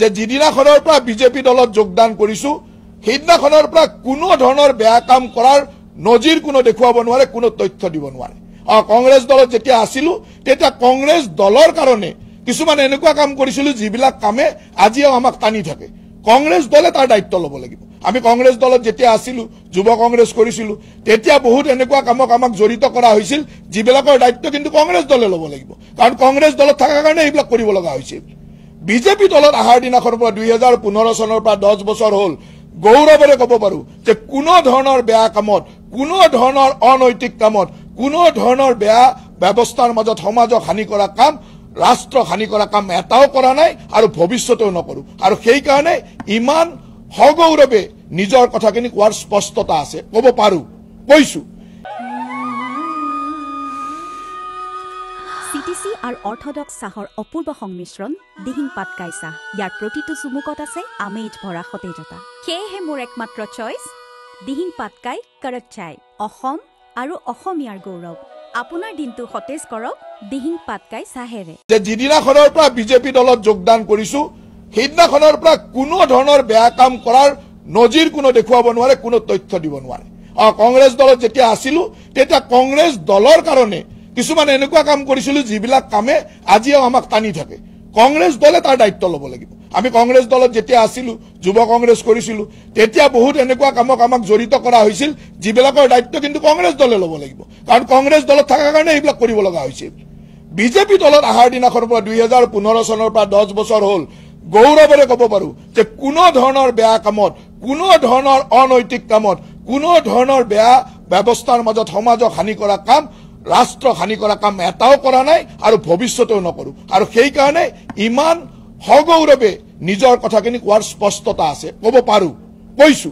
যে যিদিনাখনৰ পৰা বিজেপি দলত যোগদান কৰিছো সেইদিনাখনৰ পৰা কোনো ধৰণৰ বেয়া কাম কৰাৰ নজিৰ কোনো দেখুৱাব নোৱাৰে, কোনো তথ্য দিব নোৱাৰে। কংগ্ৰেছ দলত যেতিয়া আছিলো তেতিয়া কংগ্ৰেছ দলৰ কাৰণে কিছুমান এনেকুৱা কাম কৰিছিলো যিবিলাক কামে আজিও আমাক টানি থাকে। কংগ্ৰেছ দলে তাৰ দায়িত্ব ল'ব লাগিব। আমি কংগ্ৰেছ দলত যেতিয়া আছিলো, যুৱ কংগ্ৰেছ কৰিছিলো, তেতিয়া বহুত এনেকুৱা কামক আমাক জড়িত কৰা হৈছিল যিবিলাকৰ দায়িত্ব কিন্তু কংগ্ৰেছ দলে ল'ব লাগিব, কাৰণ কংগ্ৰেছ দলত থকাৰ কাৰণে এইবিলাক কৰিব লগা হৈছিল। বিজেপি দলত অহাৰ দিনাখনৰ পৰা 2015 চনৰ পৰা 10 বছৰ হ'ল গৌৰৱেৰে ক'ব পাৰো যে কোনো ধৰণৰ বেয়া কামত, কোনো ধৰণৰ অনৈতিক কামত, কোনো ধৰণৰ বেয়া ব্যৱস্থাৰ মাজত সমাজক হানি কৰা কাম, ৰাষ্ট্ৰক হানি কৰা কাম এটাও কৰা নাই আৰু ভৱিষ্যতেও নকৰো। আৰু সেই কাৰণে ইমান সগৌৰৱে নিজৰ কথাখিনি কোৱাৰ স্পষ্টতা আছে, ক'ব পাৰো, কৈছো। CTC আৰু অৰ্থডক্স চাহৰ অপূৰ্ব সংমিশ্ৰণ দিহিং পাটকাই চাহ। ইয়াৰ প্ৰতিটো চুমুকত আছে আমেজ ভৰা সতেজতা। সেয়েহে মোৰ একমাত্ৰ চইচ দিহিং পাটকাই কৰক চাই। অসম আৰু অসমীয়াৰ গৌৰৱ। আপোনাৰ দিনটো সতেজ কৰক দিহিং পাটকাই চাহেৰে। যে যিদিনাখনৰ পৰা বিজেপি দলত যোগদান কৰিছো সেইদিনাখনৰ পৰা কোনো ধৰণৰ বেয়া কাম কৰাৰ নজিৰ কোনো দেখুৱাব নোৱাৰে, কোনো তথ্য দিব নোৱাৰে। কংগ্ৰেছ দলত যেতিয়া আছিলো তেতিয়া কংগ্ৰেছ দলৰ কাৰণে কিছুমান এনেকুৱা কাম কৰিছিলো যিবিলাক কামে আজিও আমাক টানি থাকে। কংগ্ৰেছ দলে তাৰ দায়িত্ব ল'ব লাগিব। আমি কংগ্ৰেছ দলত যেতিয়া আছিলো, যুৱ কংগ্ৰেছ কৰিছিলো, তেতিয়া বহুত এনেকুৱা কামক আমাক জড়িত কৰা হৈছিল যিবিলাকৰ দায়িত্ব কিন্তু কংগ্ৰেছ দলে ল'ব লাগিব, কাৰণ কংগ্ৰেছ দলত থকাৰ কাৰণে এইবিলাক কৰিব লগা হৈছিল। বিজেপি দলত অহাৰ দিনাখনৰ পৰা 2015 চনৰ পৰা 10 বছৰ হ'ল গৌৰৱেৰে ক'ব পাৰো যে কোনো ধৰণৰ বেয়া কামত, কোনো ধৰণৰ অনৈতিক কামত, কোনো ধৰণৰ বেয়া ব্যৱস্থাৰ মাজত সমাজক হানি কৰা কাম, ৰাষ্ট্ৰক হানি কৰা কাম এটাও কৰা নাই আৰু ভৱিষ্যতেও নকৰো। আৰু সেই কাৰণে ইমান সগৌৰৱে নিজৰ কথাখিনি কোৱাৰ স্পষ্টতা আছে, ক'ব পাৰো, কৈছো।